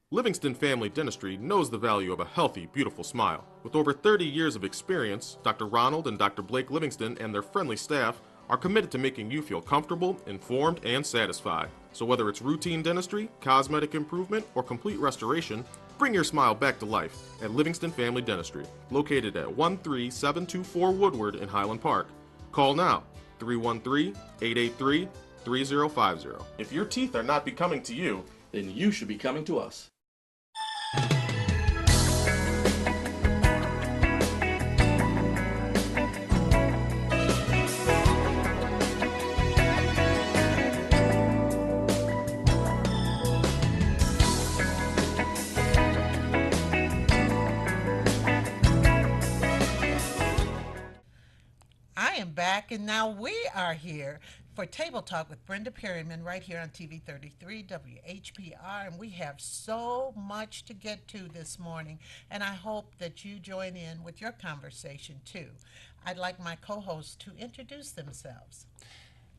Livingston Family Dentistry knows the value of a healthy, beautiful smile. With over 30 years of experience, Dr. Ronald and Dr. Blake Livingston and their friendly staff are committed to making you feel comfortable, informed, and satisfied. So whether it's routine dentistry, cosmetic improvement, or complete restoration, bring your smile back to life at Livingston Family Dentistry, located at 13724 Woodward in Highland Park. Call now, 313-883-3050. If your teeth are not becoming to you, then you should be coming to us. I am back, and now we are here for Table Talk with Brenda Perryman right here on TV 33 WHPR. And we have so much to get to this morning, and I hope that you join in with your conversation too. I'd like my co hosts to introduce themselves.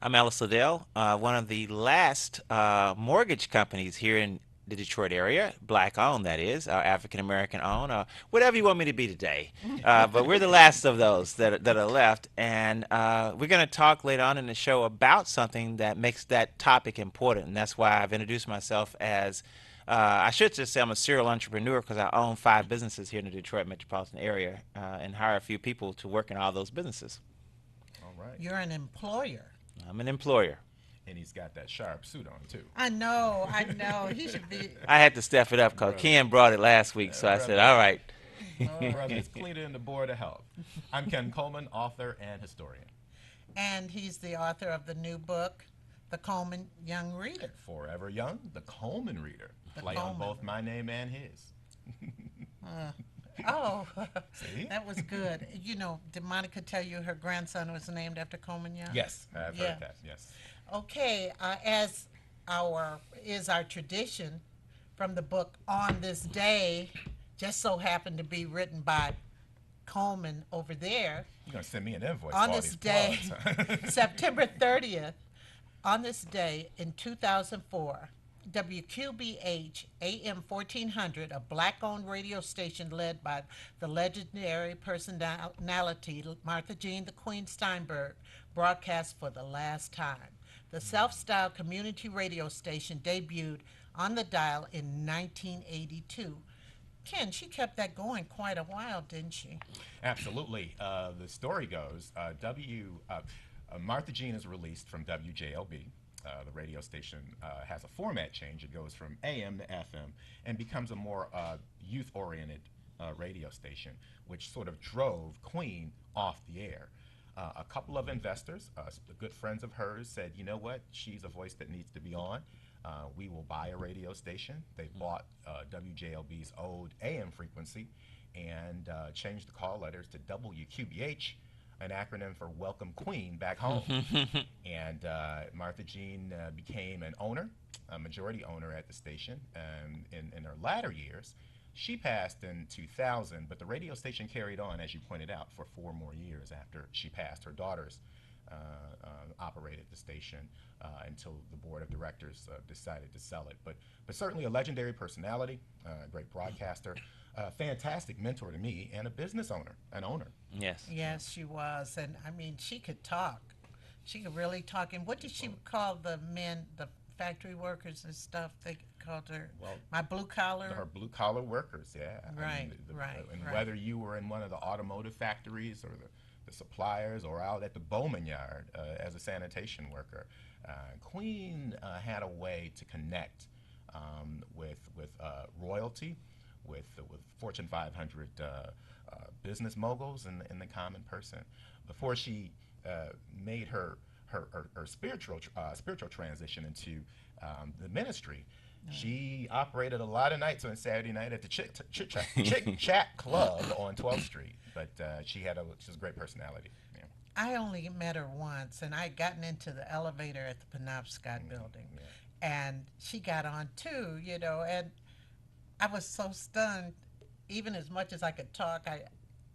I'm Alice Liddell, one of the last mortgage companies here in the Detroit area, black owned, that is, African American owned, whatever you want me to be today. But we're the last of those that are left. And we're going to talk later on in the show about something that makes that topic important. And that's why I've introduced myself as I should just say I'm a serial entrepreneur because I own 5 businesses here in the Detroit metropolitan area and hire a few people to work in all those businesses. All right. You're an employer. I'm an employer. And he's got that sharp suit on, too. I know. He should be. I had to step it up because Ken brought it last week, so I said, all right. Brother, it's cleaner than the Board of Health. I'm Ken Coleman, author and historian. And he's the author of the new book, The Coleman Young Reader. Forever Young, the Coleman Reader. The Play on Coleman. both my name and his. Oh, See? that was good. You know, did Monica tell you her grandson was named after Coleman Young? Yes, I've Yeah. heard that, yes. Okay, as our tradition from the book On This Day, just so happened to be written by Coleman over there. You're going to send me an invoice On for all this these day, plugs. September 30th, on this day in 2004, WQBH AM 1400, a black-owned radio station led by the legendary personality Martha Jean the Queen Steinberg, broadcast for the last time. The self-styled community radio station debuted on the dial in 1982. Ken, she kept that going quite a while, didn't she? Absolutely. The story goes, Martha Jean is released from WJLB. The radio station has a format change. It goes from AM to FM and becomes a more youth-oriented radio station, which sort of drove Queen off the air. A couple of investors, good friends of hers, said, you know what, she's a voice that needs to be on. We will buy a radio station. They bought WJLB's old AM frequency and changed the call letters to WQBH, an acronym for Welcome Queen Back Home. And Martha Jean became an owner, a majority owner at the station. In her latter years, she passed in 2000, but the radio station carried on, as you pointed out, for 4 more years after she passed. Her daughters operated the station until the board of directors decided to sell it. But certainly a legendary personality, a great broadcaster, a fantastic mentor to me, and a business owner, an owner. Yes. Yes, she was. And I mean, she could talk. She could really talk. And what did she call the men, the factory workers and stuff? They called her my blue collar. Her blue collar workers, yeah. Right, right. And whether you were in one of the automotive factories or the suppliers or out at the Bowman Yard as a sanitation worker, Queen had a way to connect with royalty, with Fortune 500 business moguls and the common person. Before she made her spiritual transition into the ministry, she operated a lot of nights on Saturday night at the Chick Chat Club on 12th Street. But she was a great personality. Yeah. I only met her once, and I had gotten into the elevator at the Penobscot building. Yeah. And she got on too, you know, and I was so stunned. Even as much as I could talk,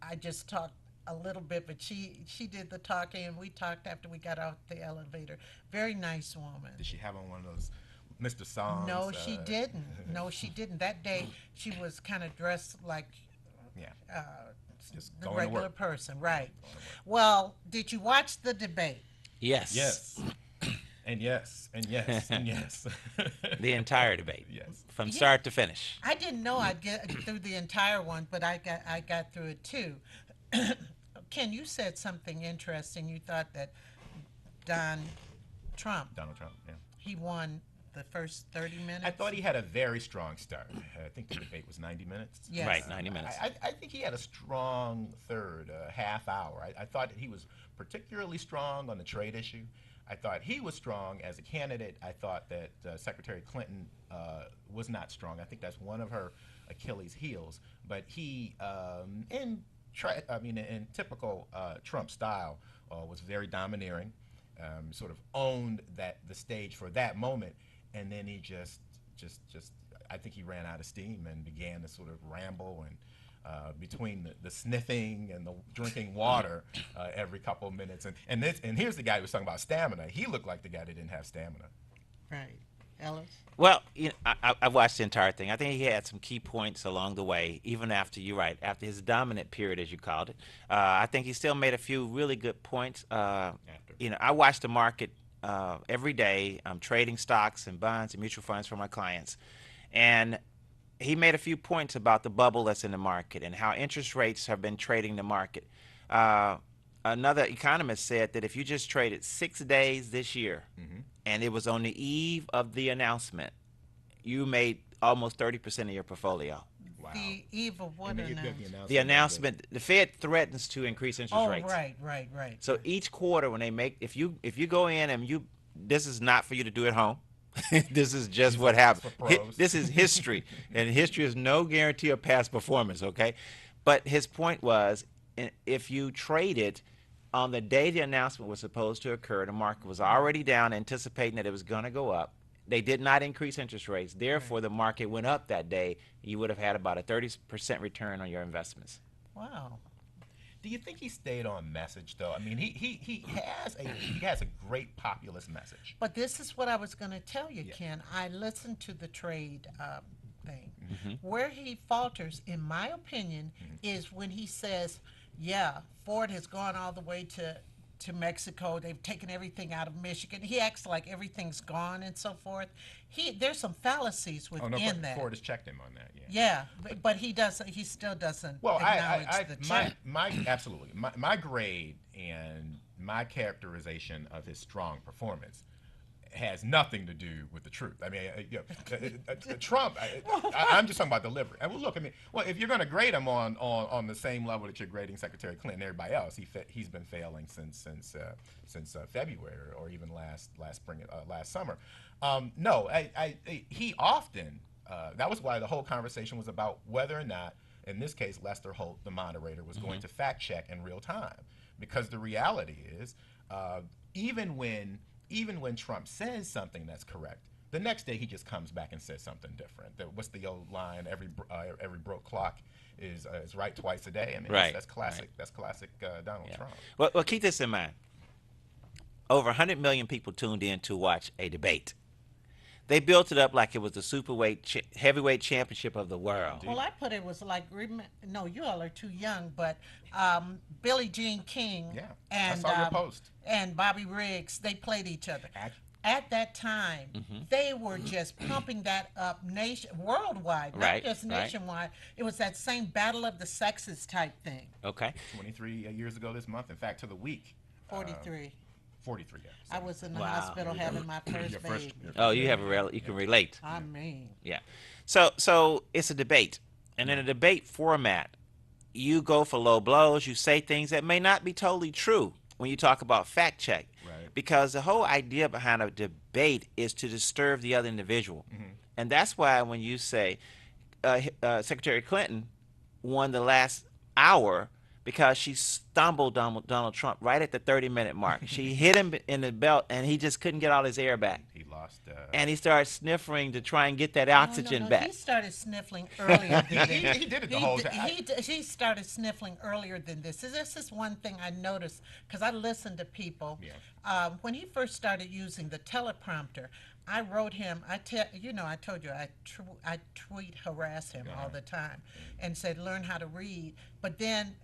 I just talked a little bit, but she did the talking, and we talked after we got out the elevator. Very nice woman. Did she have on one of those Mr. Songs. No, she didn't. No, she didn't. That day, she was kind of dressed like Yeah. Just the going to regular work. person, right? Well, did you watch the debate? Yes. Yes. And yes. And yes. And yes. The entire debate. Yes. From Yeah. start to finish. I didn't know I'd get through the entire one, but I got through it too. Ken, you said something interesting. You thought that Trump, Donald Trump, yeah. he won the first 30 minutes. I thought he had a very strong start. I think the debate was 90 minutes. Yes. Right, 90 minutes. I think he had a strong third, half hour. I thought that he was particularly strong on the trade issue. I thought he was strong as a candidate. I thought that Secretary Clinton was not strong. I think that's one of her Achilles' heels. But he, in typical Trump style, was very domineering. Sort of owned the stage for that moment, and then he just I think he ran out of steam and began to sort of ramble and between the sniffing and the drinking water every couple of minutes, and here's the guy who was talking about stamina. He looked like the guy that didn't have stamina. Right. Ellis? Well, I watched the entire thing. I think he had some key points along the way, even after, you're right, after his dominant period, as you called it. I think he still made a few really good points. I watch the market every day. I'm trading stocks and bonds and mutual funds for my clients. And he made a few points about the bubble that's in the market and how interest rates have been trading the market. Another economist said that if you just traded 6 days this year, and it was on the eve of the announcement, you made almost 30% of your portfolio. Wow. The eve of what And then you got announcement? The announcement, the Fed threatens to increase interest Oh, rates. right. So each quarter when they make, if you go in and this is not for you to do at home. This is just what happened. for pros. This is history, and history is no guarantee of past performance, okay? But his point was, if you traded on the day the announcement was supposed to occur, the market was already down, anticipating that it was going to go up. They did not increase interest rates. Therefore, the market went up that day. You would have had about a 30% return on your investments. Wow. Do you think he stayed on message though? I mean, he has a great populist message. But this is what I was going to tell you, Ken. I listened to the trade thing. Where he falters, in my opinion, is when he says, yeah, Ford has gone all the way to Mexico. They've taken everything out of Michigan. He acts like everything's gone and so forth. There's some fallacies within that. Ford has checked him on that. Yeah. Yeah, but he doesn't. He still doesn't Well, acknowledge the check. Absolutely. My grade and my characterization of his strong performance has nothing to do with the truth. I mean, Trump. I'm just talking about delivery. And well, look, I mean, if you're going to grade him on the same level that you're grading Secretary Clinton and everybody else, he's been failing since February or even last spring, last summer. No, he often. That was why the whole conversation was about whether or not, in this case, Lester Holt, the moderator, was going to fact check in real time, because the reality is, even when Trump says something that's correct, the next day he just comes back and says something different. What's the old line? Every broke clock is right twice a day. I mean, Right. that's classic. Right. That's classic Donald Trump. Well, keep this in mind. Over 100 million people tuned in to watch a debate. They built it up like it was the heavyweight championship of the world. Well, I put it was like, no, you all are too young, but Billie Jean King Yeah, and I saw your post. and Bobby Riggs, they played each other. At that time, they were just pumping that up worldwide, not Right, just right. nationwide. It was that same battle of the sexes type thing. Okay. 23 years ago this month. In fact, to the week. 43. 43. Yeah. I was in the Wow. hospital having my first Your baby. Oh, you can relate. I mean, Yeah. So it's a debate. And in a debate format, you go for low blows. You say things that may not be totally true when you talk about fact check. Right. Because the whole idea behind a debate is to disturb the other individual. And that's why when you say Secretary Clinton won the last hour because she stumbled Donald Trump right at the 30-minute mark. She hit him in the belt, and he just couldn't get all his air back. He lost. And he started sniffling to try and get that oxygen no. back. He started sniffling earlier than this. He did it the whole time. He started sniffling earlier than this. This is one thing I noticed because I listened to people. Yeah. When he first started using the teleprompter, I wrote him. I told you I tweet harass him all the time, and said learn how to read. But then,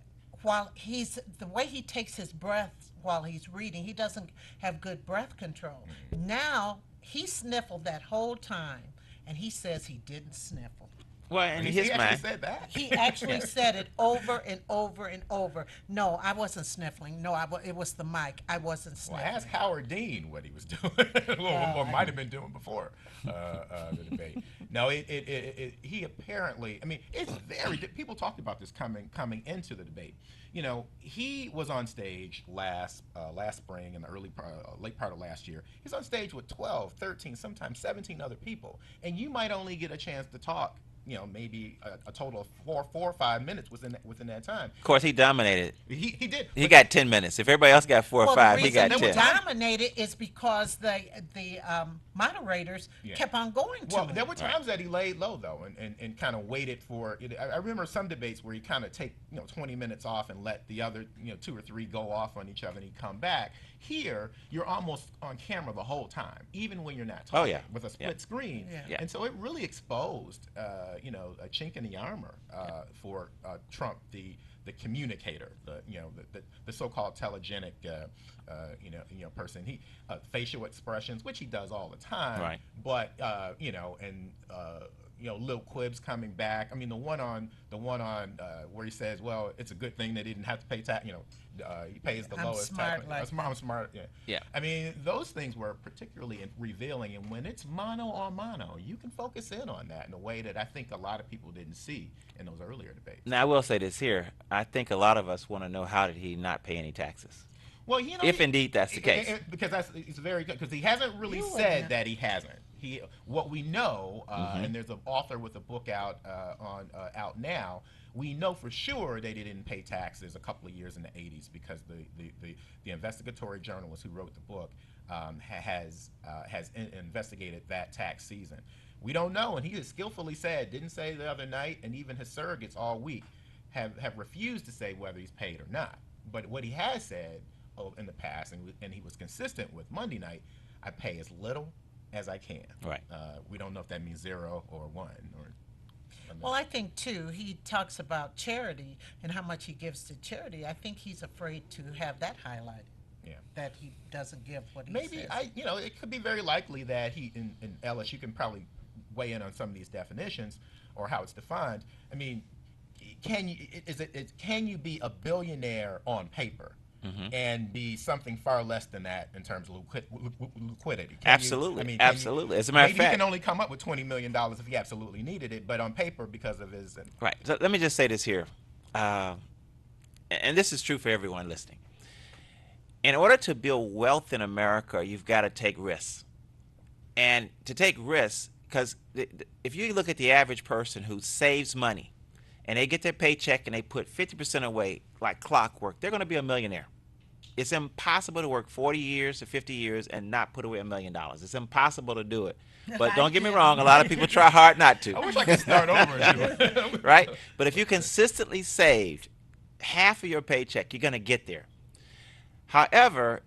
while he's the way he takes his breath while he's reading, he doesn't have good breath control. Now he sniffled that whole time, and he says he didn't sniffle. Well, in He his actually mind, said that. He actually said it over and over and over. No, I wasn't sniffling. No, it was the mic. I wasn't Well, sniffling. ask Howard Dean what he was doing, or might have been doing before the debate. No, he apparently. I mean, it's very. People talked about this coming into the debate. You know, he was on stage last spring in the late part of last year. He's on stage with 12, 13, sometimes 17 other people, and you might only get a chance to talk. You know, maybe a total of four or 5 minutes within that time. of course, he dominated. He did. He got 10 minutes. If everybody else got 4 or Well, 5, the he reason got he 10. dominated is because the moderators Yeah. kept on going to Well, him. there were times that he laid low though, and kind of waited for it. I remember some debates where he kind of take 20 minutes off and let the other 2 or 3 go off on each other, and he'd come back. Here, you're almost on camera the whole time, even when you're not talking. Oh, yeah. With a split screen, Yeah. and so it really exposed, a chink in the armor for Trump, the communicator, the so-called telegenic, person. He facial expressions, which he does all the time, Right. but little quibs coming back. I mean, the one on where he says, "Well, it's a good thing they didn't have to pay tax." He pays the I'm lowest smart tax. like I'm smart. Yeah. Yeah. I mean, those things were particularly revealing, and when it's mano on mano, you can focus in on that in a way that I think a lot of people didn't see in those earlier debates. Now, I will say this here. I think a lot of us want to know, how did he not pay any taxes? Well, If indeed that's the case. because it's very good, because he hasn't really You wouldn't said have- that he hasn't. What we know, and there's an author with a book out now. We know for sure they didn't pay taxes a couple of years in the 80s, because the investigatory journalist who wrote the book has investigated that tax season. We don't know, and he has skillfully said, didn't say the other night, and even his surrogates all week have refused to say whether he's paid or not. But what he has said in the past, and he was consistent with Monday night, I pay as little as I can. Right. We don't know if that means 0 or 1 or. Well, I think too, he talks about charity and how much he gives to charity. I think he's afraid to have that highlighted. Yeah. That he doesn't give what he Maybe says. it could be very likely that he, and Ellis, you can probably weigh in on some of these definitions or how it's defined. I mean, can you be a billionaire on paper and be something far less than that in terms of liquidity? Absolutely. Absolutely. As a matter of maybe he fact- can only come up with $20 million if he absolutely needed it, but on paper, because of his. Right. So let me just say this here, and this is true for everyone listening. In order to build wealth in America, you've got to take risks. And to take risks, because if you look at the average person who saves money, and they get their paycheck and they put 50% away like clockwork, they're going to be a millionaire. It's impossible to work 40 years to 50 years and not put away $1 million. It's impossible to do it. But don't get me wrong, a lot of people try hard not to. I wish I could start over and do it. Right? But if you consistently saved half of your paycheck, you're going to get there. However,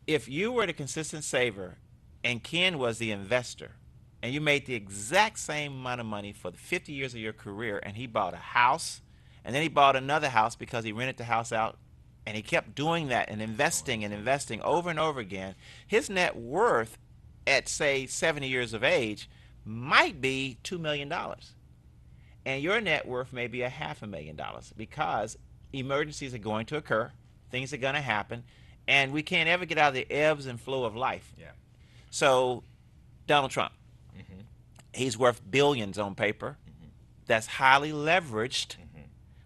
if you were the consistent saver and Ken was the investor, and you made the exact same amount of money for the 50 years of your career, and he bought a house, and then he bought another house because he rented the house out, and he kept doing that and investing over and over again, his net worth at, say, 70 years of age might be $2 million. And your net worth may be $500,000, because emergencies are going to occur, things are going to happen, and we can't ever get out of the ebbs and flow of life. Yeah. So, Donald Trump, he's worth billions on paper. That's highly leveraged,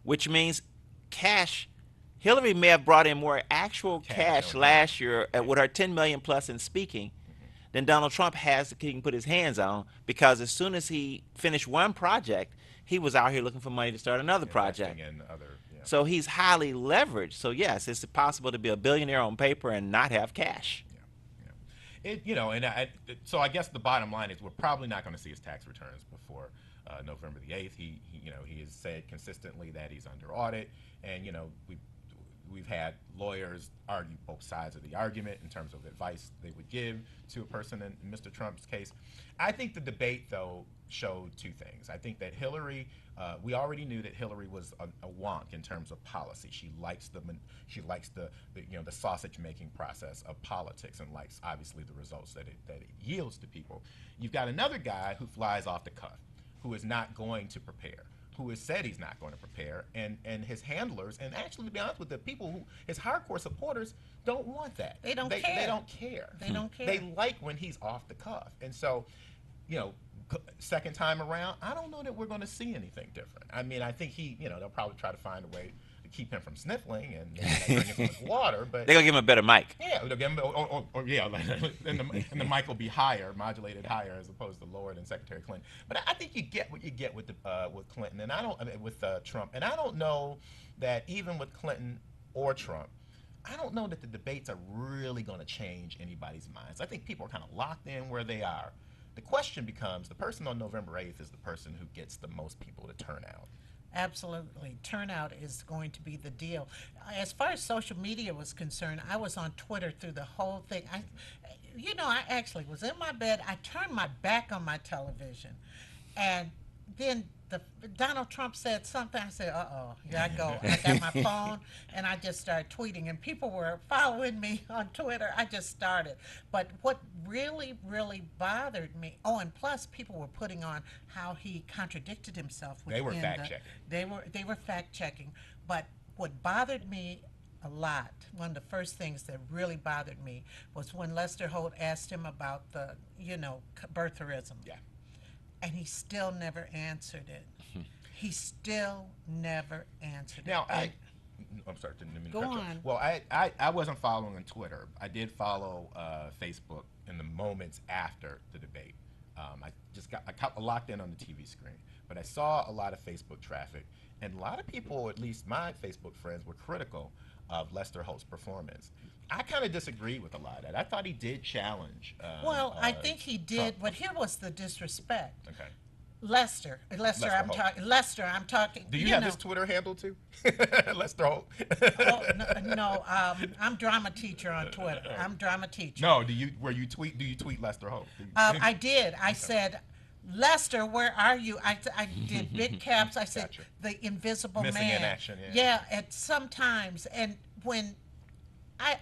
which means cash. Hillary may have brought in more actual cash last year with her 10 million plus in speaking than Donald Trump has he can put his hands on, because as soon as he finished one project, he was out here looking for money to start another project. Investing in other, So he's highly leveraged. So yes, it's possible to be a billionaire on paper and not have cash. So I guess the bottom line is we're probably not going to see his tax returns before November the 8th. He has said consistently that he's under audit, and we've had lawyers argue both sides of the argument in terms of advice they would give to a person in Mr. Trump's case. I think the debate, though, showed two things. I think that Hillary, we already knew that Hillary was a wonk in terms of policy. She likes the sausage making process of politics and likes obviously the results that it yields to people. You've got another guy who flies off the cuff, who is not going to prepare, who has said he's not going to prepare, and his handlers, and actually, to be honest with the people who, his hardcore supporters, don't want that. They don't care. They don't care. They don't care. They like when he's off the cuff. And so, second time around, I don't know that we're going to see anything different. I mean, I think they'll probably try to find a way to keep him from sniffling and bring him some water, but They're going to give him a better mic. yeah, they'll give him, and the mic will be higher, modulated higher, as opposed to lower than Secretary Clinton. But I think you get what you get with Clinton, and with Trump, and I don't know that even with Clinton or Trump, I don't know that the debates are really going to change anybody's minds. I think people are kind of locked in where they are. The question becomes, the person on November 8th is the person who gets the most people to turn out. Absolutely. Turnout is going to be the deal. As far as social media was concerned, I was on Twitter through the whole thing. I actually was in my bed. I turned my back on my television. And then Donald Trump said something. I said, uh-oh, here I go. I got my phone, and I just started tweeting. And people were following me on Twitter. I just started. But what really, really bothered me, and plus people were putting on how he contradicted himself. They were fact-checking. They were fact-checking. But what bothered me a lot, one of the first things that really bothered me was when Lester Holt asked him about the, birtherism. Yeah. And he still never answered it. He still never answered it. Now, I'm sorry, didn't mean to Go cut you on. off. Well, I wasn't following on Twitter. I did follow Facebook in the moments after the debate. I got locked in on the TV screen, but I saw a lot of Facebook traffic, and a lot of people, at least my Facebook friends, were critical of Lester Holt's performance. I kind of disagreed with a lot of that. I thought he did challenge. I think he did, Trump. but here was the disrespect. Okay. Lester, I'm talking. Do you have his Twitter handle too? Lester Holt. No, I'm drama teacher on Twitter. I'm drama teacher. No, do you tweet Lester Holt? I did. I said, Lester, where are you? I did big caps. I said, Gotcha. the invisible Missing man. in action, yeah. Yeah, at sometimes, and when.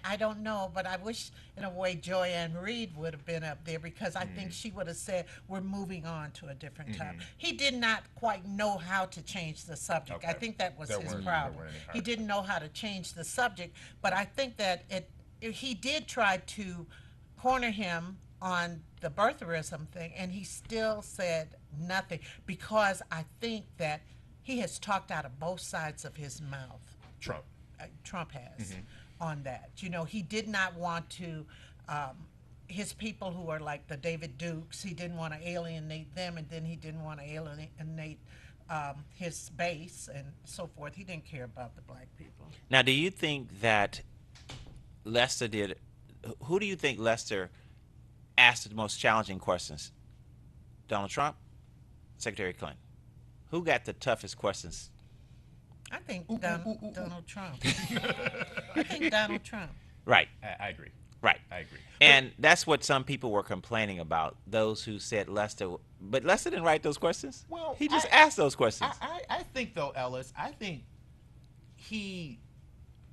I don't know, but I wish in a way Joanne Reed would have been up there, because I think she would have said, we're moving on to a different topic. He did not quite know how to change the subject. Okay. I think that was There his weren't problem. any He didn't know how to change the subject, but I think that he did try to corner him on the birtherism thing, and he still said nothing, because I think that he has talked out of both sides of his mouth. Trump has. On that. He did not want to, his people who are like the David Dukes, he didn't want to alienate them, and then he didn't want to alienate his base and so forth. He didn't care about the black people. Now, do you think that Lester did, who do you think Lester asked the most challenging questions? Donald Trump? Secretary Clinton? Who got the toughest questions? I think Donald Trump. I think Donald Trump. Right. I agree. Right. I agree. And that's what some people were complaining about, those who said Lester, but Lester didn't write those questions. Well, he just asked those questions. I think, though, Ellis, I think he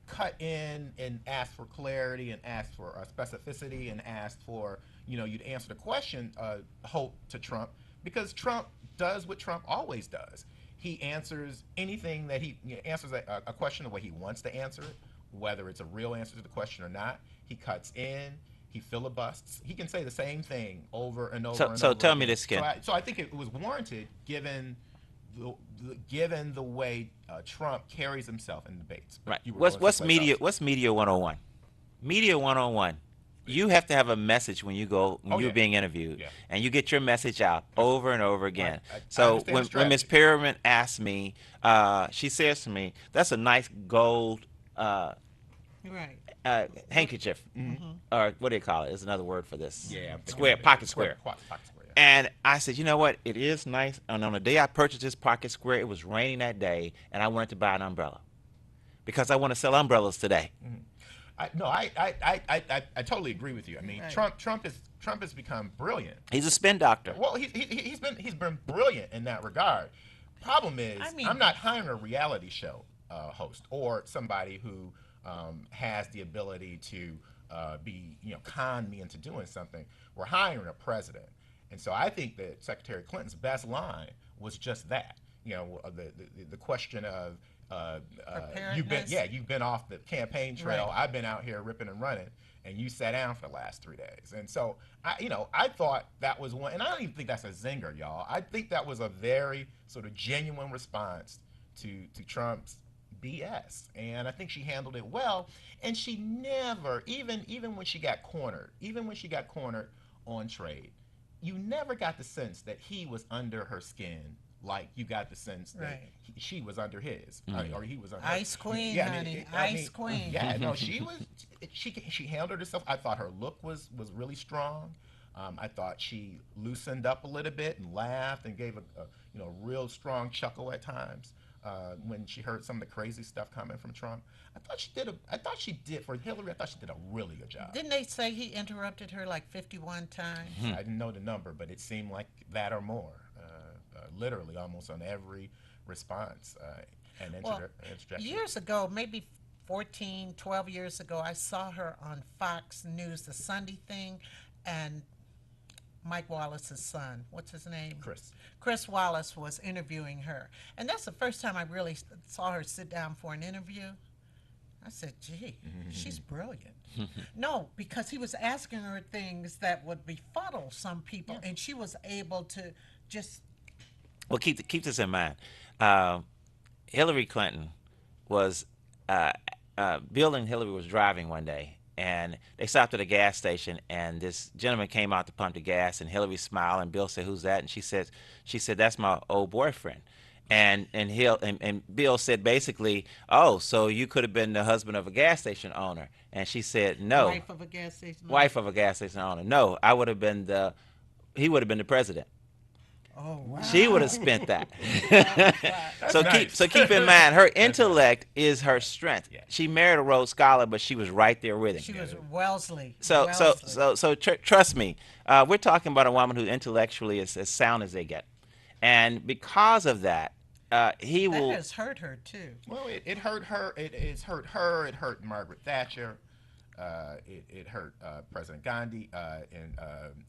cut in and asked for clarity and asked for specificity and asked for, you'd answer the question, Holt, to Trump, because Trump does what Trump always does. He answers anything that he answers a question the way he wants to answer it, whether it's a real answer to the question or not. He cuts in, he filibusts. He can say the same thing over and over and over. So tell again. me this, Ken. So I think it was warranted given the way Trump carries himself in debates. But Right. you were What's going someplace media? else. What's Media 101? Media 101. You have to have a message when you're yeah. being interviewed, Yeah. and you get your message out over and over again. Right. I So understand the when Ms. strategy. Perriman asked me, she says to me, "That's a nice gold Right. handkerchief, or what do you call it? There's another word for this. Yeah, Square, pocket square." Pocket square. Yeah. And I said, you know what? It is nice. And on the day I purchased this pocket square, it was raining that day, and I wanted to buy an umbrella. because I want to sell umbrellas today. I totally agree with you. I mean, Right. Trump has become brilliant. He's a spin doctor. Well, he's been brilliant in that regard. Problem is, I mean- I'm not hiring a reality show host or somebody who has the ability to con me into doing something. We're hiring a president, and so I think that Secretary Clinton's best line was just that. The question of Preparedness. you've been off the campaign trail. Right. I've been out here ripping and running, and you sat down for the last 3 days. And so I thought that was one, and I don't even think that's a zinger, y'all. I think that was a very sort of genuine response to Trump's BS, and I think she handled it well. And she never, even when she got cornered, on trade, you never got the sense that he was under her skin. Like you got the sense that Right. she was under his, or he was under Ice Queen, Yeah, I mean, honey. I mean, Ice Queen. Yeah, no, she handled herself. I thought her look was really strong. I thought she loosened up a little bit and laughed and gave a real strong chuckle at times when she heard some of the crazy stuff coming from Trump. For Hillary, I thought she did a really good job. Didn't they say he interrupted her like 51 times? I didn't know the number, but it seemed like that or more. Literally, almost on every response and interjection. Years ago, maybe 14, 12 years ago, I saw her on Fox News, the Sunday thing, and Mike Wallace's son, what's his name? Chris Wallace was interviewing her. And that's the first time I really saw her sit down for an interview. I said, gee, she's brilliant. No, because he was asking her things that would befuddle some people, and she was able to just... Well, keep this in mind. Hillary Clinton was Bill and Hillary was driving one day, and they stopped at a gas station, and this gentleman came out to pump the gas, and Hillary smiled, and Bill said, "Who's that?" And she said, "That's my old boyfriend." And Bill said basically, "Oh, so you could have been the husband of a gas station owner?" And she said, "No." Wife of a gas station owner. Wife of a gas station owner. No, I would have been he would have been the president. Oh, wow. She would have spent that. So nice. keep in mind, her intellect is her strength. Yeah. She married a Rhodes Scholar, but she was right there with him. She was Wellesley. So Wellesley. trust me, we're talking about a woman who intellectually is as sound as they get, and because of that, he That will. has hurt her, too. Well, it hurt her. It has hurt her. It hurt Margaret Thatcher. It hurt President Gandhi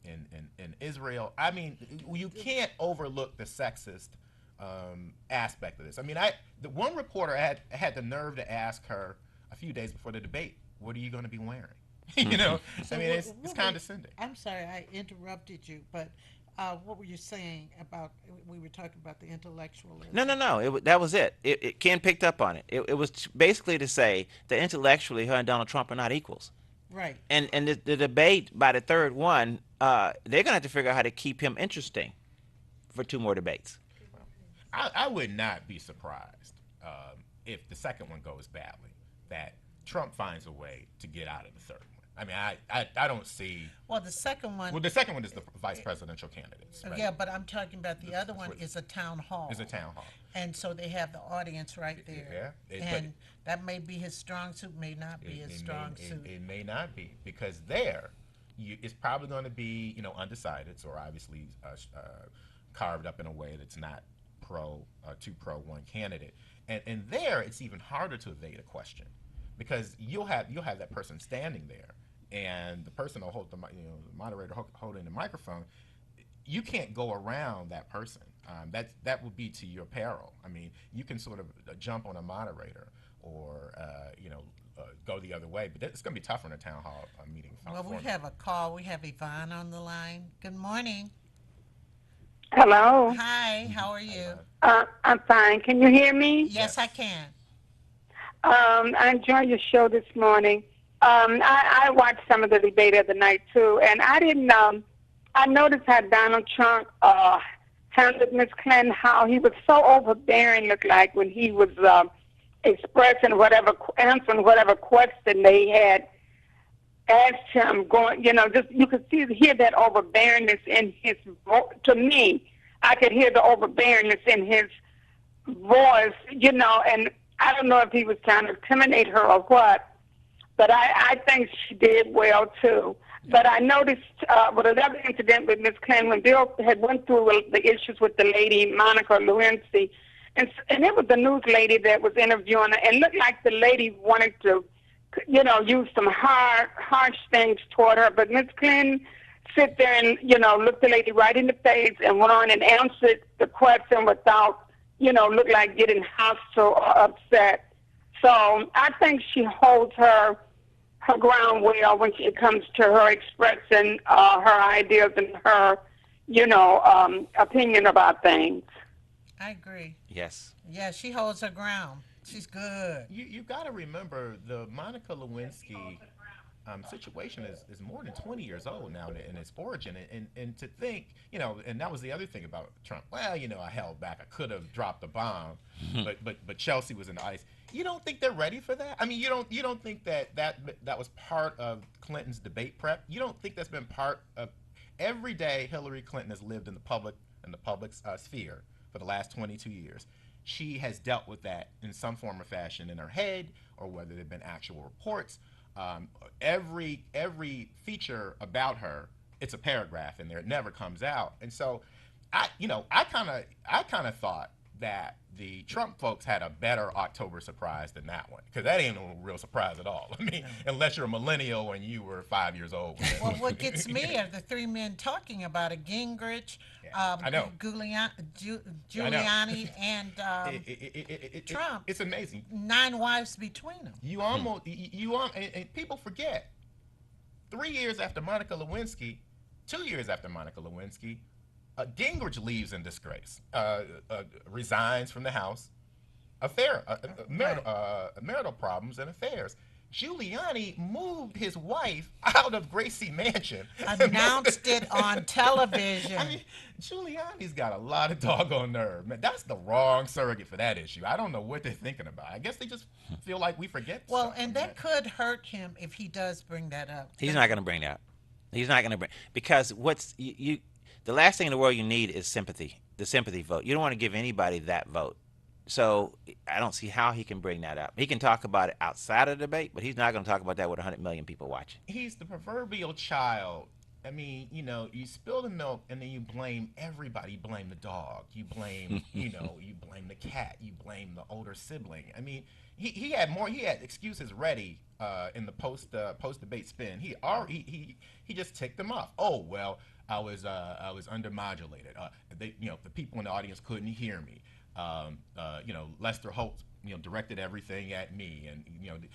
in Israel. I mean, you can't overlook the sexist aspect of this. I mean, the one reporter had the nerve to ask her a few days before the debate, "What are you going to be wearing?" I mean, it's condescending. I'm sorry, I interrupted you, but what were you saying about, we were talking about the intellectualism. No. That was it. Ken picked up on it. It was basically to say that intellectually, her and Donald Trump are not equals. Right. And the debate by the third one, they're going to have to figure out how to keep him interesting for 2 more debates. I would not be surprised if the second one goes badly, that Trump finds a way to get out of the third one. I mean, I don't see. Well, the second one. Well, the second one is the vice presidential candidates. Right? Yeah, but I'm talking about the other one is a town hall. Is a town hall. And so they have the audience right there. Yeah, And that may be his strong suit, may not be his strong suit. It may not be, because it's probably going to be undecideds, or obviously carved up in a way that's not too pro one candidate. And there it's even harder to evade a question, because you'll have that person standing there, and the person will hold the moderator holding the microphone. You can't go around that person. That would be to your peril. I mean, you can sort of jump on a moderator or go the other way, but it's going to be tougher in a town hall meeting. Well, we have a call. We have Yvonne on the line. Good morning. Hello. Hi, how are you? I'm fine. Can you hear me? Yes, I can. I enjoyed your show this morning. I watched some of the debate of the night, too, and I didn't I noticed how Donald Trump handled Ms. Clinton, how he was so overbearing, looked like, when he was expressing answering whatever question they had asked him. Just you could hear that overbearingness in his voice. To me, I could hear the overbearingness in his voice, and I don't know if he was trying to intimidate her or what, but I think she did well too. But I noticed with another incident with Miss Clinton, when Bill had went through the issues with the lady Monica Lewinsky, and it was the news lady that was interviewing her, and looked like the lady wanted to, use some harsh things toward her. But Miss Clinton sit there and looked the lady right in the face and went on and answered the question without look like getting hostile or upset. So I think she holds her ground well when it comes to her expressing her ideas and her, opinion about things. I agree. Yes. Yeah, she holds her ground. She's good. You got to remember the Monica Lewinsky situation is more than 20 years old now in its origin, and to think, and that was the other thing about Trump. Well, I held back. I could have dropped the bomb, but Chelsea was in the ice. You don't think they're ready for that? I mean, you don't think that was part of Clinton's debate prep? You don't think that's been part of every day Hillary Clinton has lived in the public's sphere for the last 22 years? She has dealt with that in some form or fashion in her head, or whether there have been actual reports. Every feature about her, it's a paragraph in there. It never comes out. And so, I kind of thought that the Trump folks had a better October surprise than that one, because that ain't no real surprise at all. I mean, unless you're a millennial and you were 5 years old. Well, what gets me are the three men talking about it: Gingrich, I know. Giuliani, and Trump. It's amazing. 9 wives between them. And people forget. 3 years after Monica Lewinsky, 2 years after Monica Lewinsky, Gingrich leaves in disgrace, resigns from the House, marital problems and affairs. Giuliani moved his wife out of Gracie Mansion. Announced it on television. I mean, Giuliani's got a lot of doggone nerve, man. That's the wrong surrogate for that issue. I don't know what they're thinking about. I guess they just feel like we forget. Well, and that could hurt him if he does bring that up. He's not going to bring that up. He's not going to bring, because the last thing in the world you need is sympathy, the sympathy vote. You don't want to give anybody that vote. So I don't see how he can bring that up. He can talk about it outside of the debate, but he's not going to talk about that with 100 million people watching. He's the proverbial child. I mean, you spill the milk and then you blame everybody. You blame the dog. You blame, you blame the cat. You blame the older sibling. I mean, he had excuses ready in the post debate spin. He just ticked them off. Oh, well, I was undermodulated. The people in the audience couldn't hear me. Lester Holt, directed everything at me, and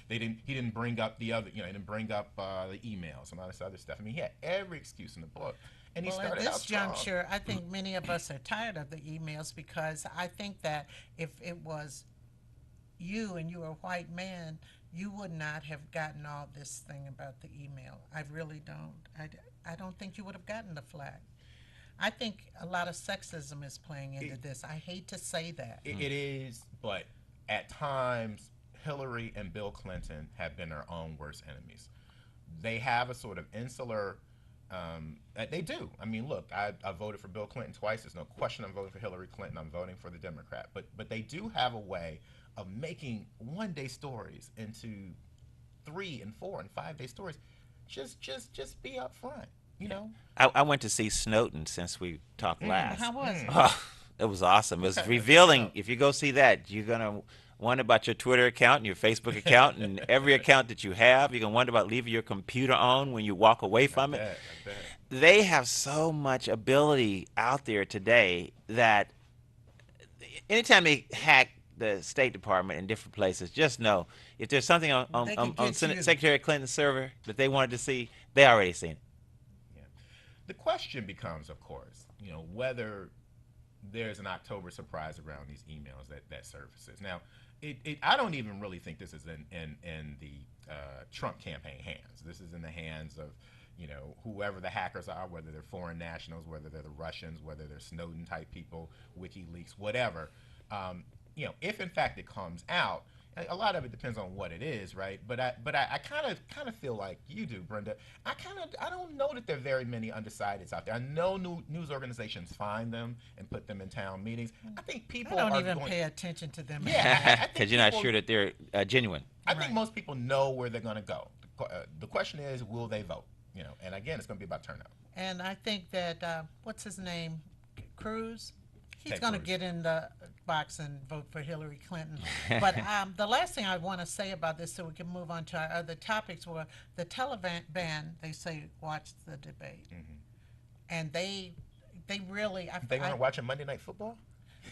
he didn't bring up the other, he didn't bring up the emails and all this other stuff. I mean, he had every excuse in the book, and he started out strong. At this juncture, I think many of us are tired of the emails, because I think that if it was you and you were a white man, you would not have gotten all this thing about the email. I really don't. I don't think you would have gotten the flag. I think a lot of sexism is playing into this. I hate to say that. It is, but at times, Hillary and Bill Clinton have been their own worst enemies. They have a sort of insular, they do. I mean, look, I voted for Bill Clinton twice. There's no question I'm voting for Hillary Clinton. I'm voting for the Democrat. But they do have a way of making one-day stories into 3 and 4 and 5-day stories. Just be up front. I went to see Snowden since we talked last. How was it? Oh, it was awesome. It was revealing. If you go see that, you're going to wonder about your Twitter account and your Facebook account and every account that you have. You're going to wonder about leaving your computer on when you walk away from it. They have so much ability out there today that anytime they hack the State Department in different places, just know if there's something on Secretary Clinton's server that they wanted to see, they already seen it. The question becomes, of course, whether there's an October surprise around these emails that surfaces. Now, I don't even really think this is in the Trump campaign hands. This is in the hands of, whoever the hackers are, whether they're foreign nationals, whether they're the Russians, whether they're Snowden-type people, WikiLeaks, whatever. If in fact it comes out, A lot of it depends on what it is, right? But I kind of feel like you do, Brenda. I don't know that there are very many undecideds out there. I know news organizations find them and put them in town meetings. I think people I don't are even going, pay attention to them. Yeah, I think Because you're not people- sure that they're genuine. I think Right. most people know where they're going to go. The question is, will they vote? You know, and again, it's going to be about turnout. And I think that what's his name, Cruz. He's Ted going to Cruz. get in the box and vote for Hillary Clinton. But the last thing I want to say about this, so we can move on to our other topics, were the Taliban. They say watch the debate, and they really. They going to watch a Monday Night Football?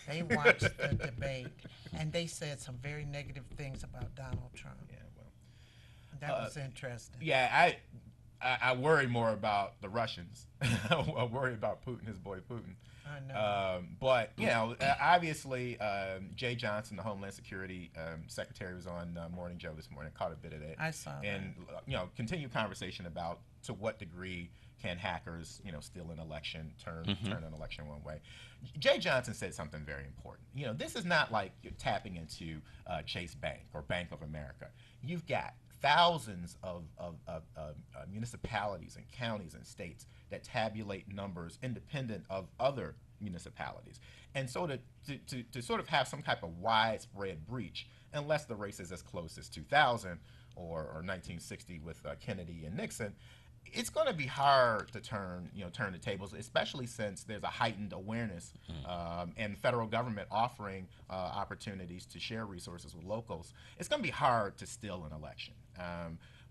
They watched the debate, and they said some very negative things about Donald Trump. Yeah, well. That was interesting. Yeah, I worry more about the Russians. I worry about Putin, his boy Putin. I know. But you know, obviously, Jay Johnson, the Homeland Security Secretary, was on Morning Joe this morning. Caught a bit of it. I saw that. And you know, continued conversation about to what degree can hackers, you know, steal an election, turn an election one way. Jay Johnson said something very important. You know, this is not like you're tapping into Chase Bank or Bank of America. You've got thousands of municipalities and counties and states that tabulate numbers independent of other municipalities. And so to sort of have some type of widespread breach, unless the race is as close as 2000 or 1960 with Kennedy and Nixon, it's going to be hard to turn the tables, especially since there's a heightened awareness and the federal government offering opportunities to share resources with locals. It's going to be hard to steal an election.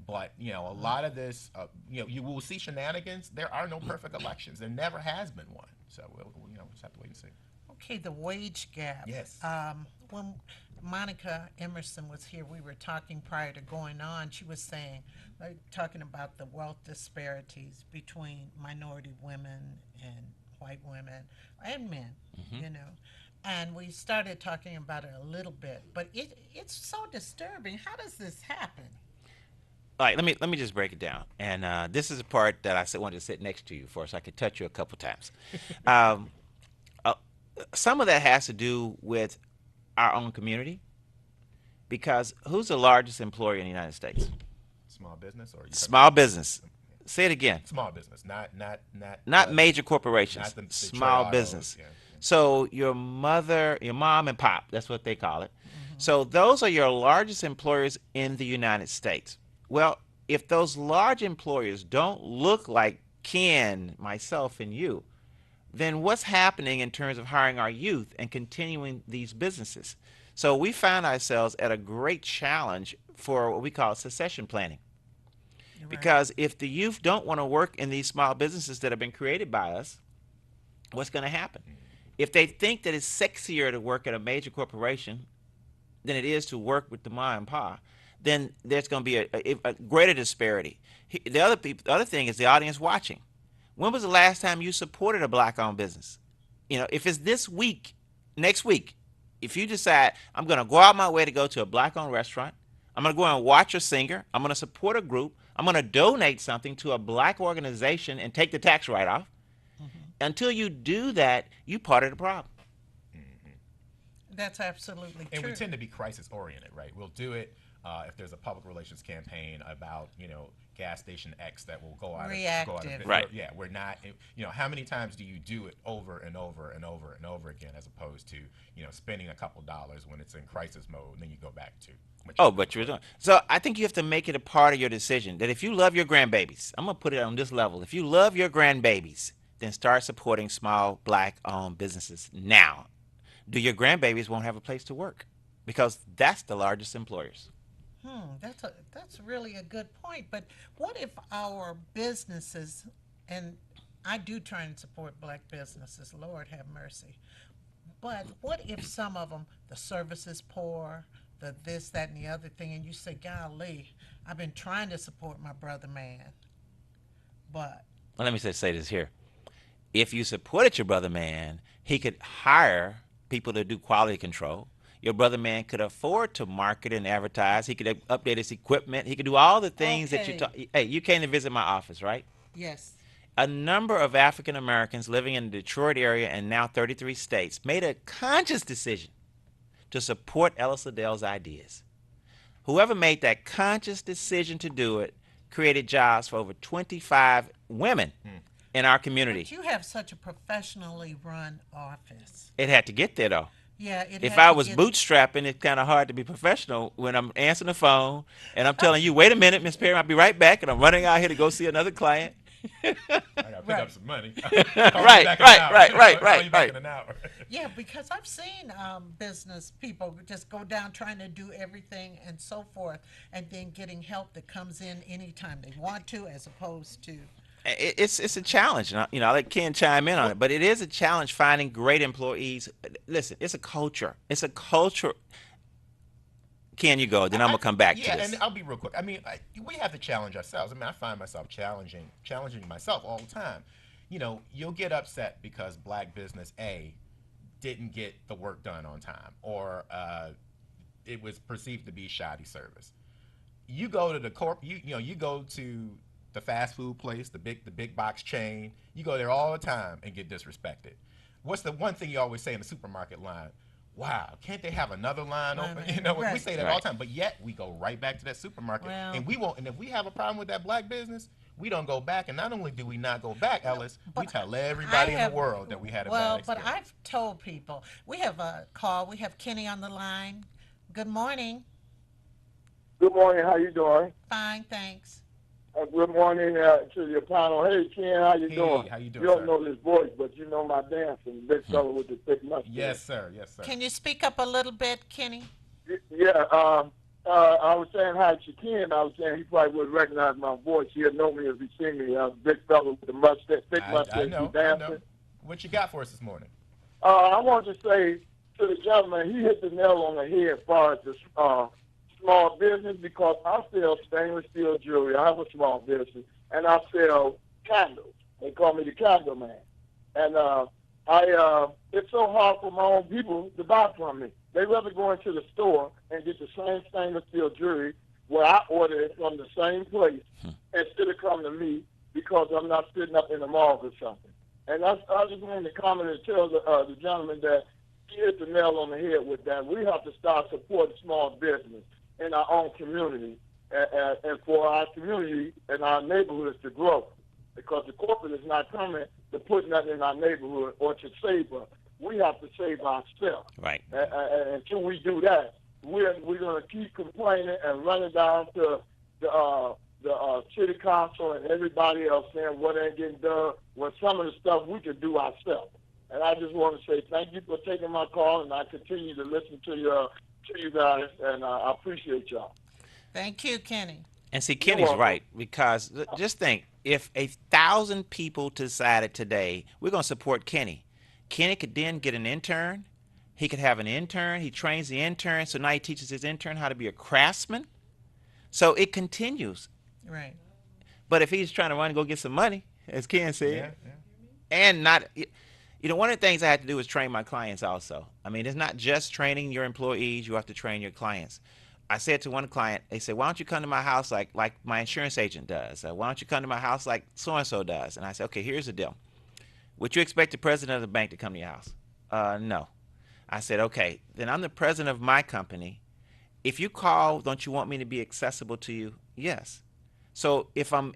But you know, a lot of this, you will see shenanigans. There are no perfect elections. There never has been one. So we'll just have to wait and see. Okay, the wage gap. Yes. When Monica Emerson was here, we were talking prior to going on. She was saying, talking about the wealth disparities between minority women and white women and men, you know. And we started talking about it a little bit, but it's so disturbing. How does this happen? All right, let me just break it down. And this is the part that I wanted to sit next to you for, so I could touch you a couple times. Some of that has to do with our own community, because who's the largest employer in the United States? Small business, or Small business. Say it again. small business, not Not major corporations. not the Small Detroit business. autos, yeah. So your mom and pop, that's what they call it. So those are your largest employers in the United States. Well, if those large employers don't look like Ken, myself, and you, then what's happening in terms of hiring our youth and continuing these businesses? So we found ourselves at a great challenge for what we call succession planning. You're right. Because if the youth don't want to work in these small businesses that have been created by us, what's going to happen? If they think that it's sexier to work at a major corporation than it is to work with the ma and pa, then there's going to be a greater disparity. The other thing is the audience watching. When was the last time you supported a black-owned business? You know, if it's this week, next week, if you decide, I'm going to go out my way to go to a black-owned restaurant, I'm going to go and watch a singer, I'm going to support a group, I'm going to donate something to a black organization and take the tax write-off. Until you do that, you part of the problem. That's absolutely And true. we tend to be crisis oriented, right? We'll do it if there's a public relations campaign about, gas station X that will go out. Reactive. Right. Yeah, we're not. How many times do you do it over and over and over and over again, as opposed to spending a couple dollars when it's in crisis mode, and then you go back to. But you're doing. So I think you have to make it a part of your decision that if you love your grandbabies, I'm going to put it on this level. If you love your grandbabies, then start supporting small black-owned businesses now. Your grandbabies won't have a place to work, because that's the largest employers. That's really a good point. But what if our businesses, and I do try and support black businesses, Lord have mercy, but what if some of them, the service is poor, the this, that, and the other thing, and you say, golly, I've been trying to support my brother man, but Well, let me say this here. If you supported your brother man, he could hire people to do quality control. Your brother man could afford to market and advertise. He could update his equipment. He could do all the things that you Okay. talk. Hey, you came to visit my office, right? yes. A number of African Americans living in the Detroit area and now 33 states made a conscious decision to support Ellis Liddell's ideas. Whoever made that conscious decision to do it created jobs for over 25 women in our community. But you have such a professionally run office. It had to get there though. Yeah, it If had I to was get- bootstrapping, it's kind of hard to be professional when I'm answering the phone and I'm telling you, wait a minute, Miss Perry, I'll be right back, and I'm running out here to go see another client. I gotta pick Right. up some money. Right. Yeah, because I've seen business people just go down trying to do everything and so forth, and then getting help that comes in anytime they want to, as opposed to. It's a challenge. And I let Ken chime in on it, but it is a challenge finding great employees. Listen, it's a culture. It's a culture. Ken, you go. Then I'm gonna come back to Yeah, this. and I'll be real quick. I mean, we have to challenge ourselves. I mean, I find myself challenging myself all the time. You'll get upset because black business A didn't get the work done on time, or it was perceived to be shoddy service. You go to the you go to the fast food place, the big box chain. You go there all the time and get disrespected. What's the one thing you always say in the supermarket line? Wow, can't they have another line open? We Right. say that all the time, but yet we go right back to that supermarket, Well- and we won't. And if we have a problem with that black business, we don't go back. And not only do we not go back, Ellis, we But tell everybody in I have- the world that we had a Well, bad but experience. I've told people. We have a call. We have Kenny on the line. Good morning. Good morning. How you doing? Fine, thanks. Good morning to your panel. Hey, Ken, how you Hey, doing? how you doing, You don't sir? know this voice, but you know my dancing. Big fella with the thick mustache. Yes, sir. Yes, sir. Can you speak up a little bit, Kenny? Yeah. I was saying hi to Ken. I was saying he probably would recognize my voice. He'd know me if he seen me. Big fella with the mustache, thick mustache. I know. dancing. What you got for us this morning? I want to say to the gentleman, he hit the nail on the head as far as the small business, because I sell stainless steel jewelry. I have a small business, and I sell candles. They call me the candle man. And it's so hard for my own people to buy from me. They rather go into the store and get the same stainless steel jewelry where I order it from the same place instead of coming to me, because I'm not sitting up in the mall or something. And I just wanted to comment and tell the gentleman that he hit the nail on the head with that. We have to start supporting small business in our own community, and for our community and our neighborhoods to grow, because the corporate is not coming to put nothing in our neighborhood or to save us. We have to save ourselves. Right. And until we do that, we're going to keep complaining and running down to the city council and everybody else saying what ain't getting done, when some of the stuff we could do ourselves. And I just want to say thank you for taking my call, and I continue to listen to you guys, and I appreciate y'all. Thank you, Kenny. And see, Kenny's welcome. right, because just think, if 1,000 people decided today we're going to support Kenny, Kenny could then get an intern. He could have an intern. He trains the intern, so now he teaches his intern how to be a craftsman. So it continues. Right. But if he's trying to run and go get some money, as Ken said, Yeah. and not, one of the things I had to do is train my clients also. I mean, it's not just training your employees, you have to train your clients. I said to one client, they said, why don't you come to my house like my insurance agent does? Why don't you come to my house like so-and-so does? And I said, okay, here's the deal. Would you expect the president of the bank to come to your house? No. I said, okay, then I'm the president of my company. If you call, don't you want me to be accessible to you? Yes. So if I'm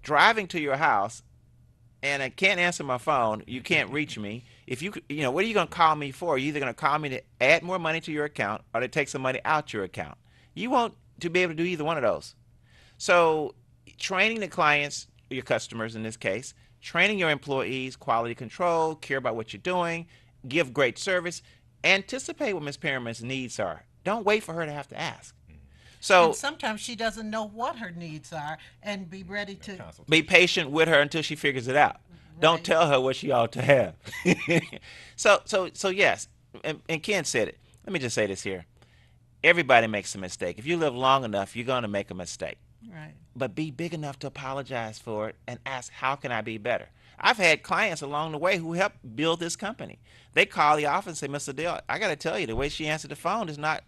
driving to your house and I can't answer my phone, you can't reach me. If what are you going to call me for? You're either going to call me to add more money to your account or to take some money out your account. You want to be able to do either one of those. So training the clients, your customers in this case, training your employees, quality control, care about what you're doing, give great service, anticipate what Ms. Perriman's needs are. Don't wait for her to have to ask. So And sometimes she doesn't know what her needs are, and be ready to. be patient with her until she figures it out. Don't Right. tell her what she ought to have. So yes, and Ken said it. Let me just say this here. Everybody makes a mistake. If you live long enough, you're going to make a mistake. Right. But be big enough to apologize for it and ask, how can I be better? I've had clients along the way who helped build this company. They call the office and say, Mr. Dale, I got to tell you, the way she answered the phone is not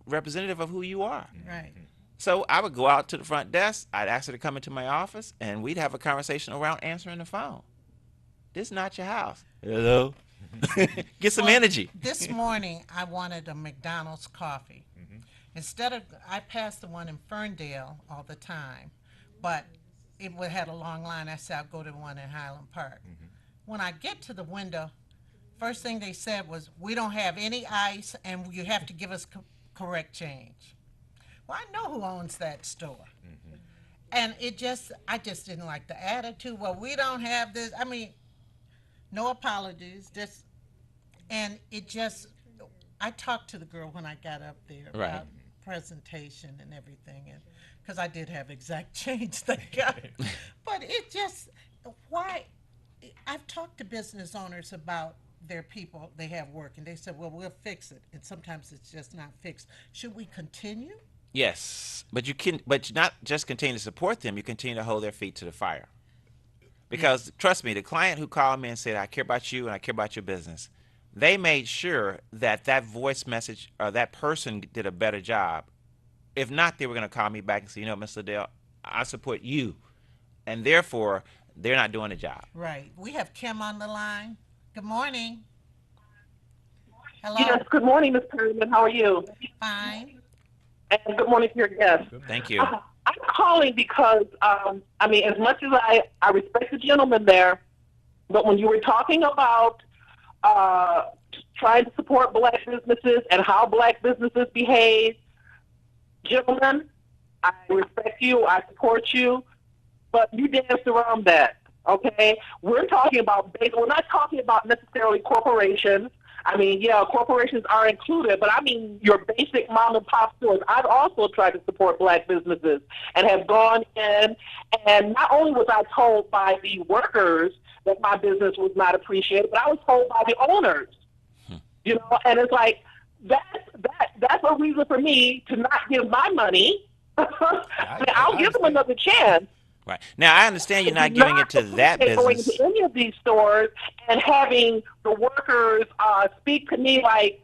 representative of who you are. Right. So I would go out to the front desk, I'd ask her to come into my office, and we'd have a conversation around answering the phone. This is not your house. Hello? Get some Well, energy. This morning, I wanted a McDonald's coffee. Instead of, I passed the one in Ferndale all the time, but it had a long line. I said, I'll go to the one in Highland Park. When I get to the window, first thing they said was, we don't have any ice and you have to give us correct change. Well, I know who owns that store. And I just didn't like the attitude. Well, we don't have this. I mean, no apologies. And I talked to the girl when I got up there Right. about presentation and everything, and because I did have exact change, thank God. But why? I've talked to business owners about their people they have working. They said, well, we'll fix it, and sometimes it's just not fixed. Should we continue? Yes, but you not just continue to support them. You continue to hold their feet to the fire. Because trust me, the client who called me and said, I care about you and I care about your business, they made sure that voice message or that person did a better job. If not, they were going to call me back and say, Mr. Liddell, I support you. And therefore, they're not doing the job. Right. We have Kim on the line. Good morning. Hello. Yes, good morning, Ms. Perryman. How are you? Fine. And good morning to your guest. Thank you. I'm calling because, as much as I respect the gentleman there, but when you were talking about trying to support black businesses and how black businesses behave, gentlemen, I respect you, I support you, but you danced around that, okay? We're not talking about necessarily corporations. I mean, yeah, corporations are included, but I mean your basic mom and pop stores. I've also tried to support black businesses and have gone in, and not only was I told by the workers that my business was not appreciated, but I was told by the owners. And it's like that's a reason for me to not give my money. I'll give them another chance. Right. Now, I understand you're not giving it to that Going business. to any of these stores and having the workers speak to me like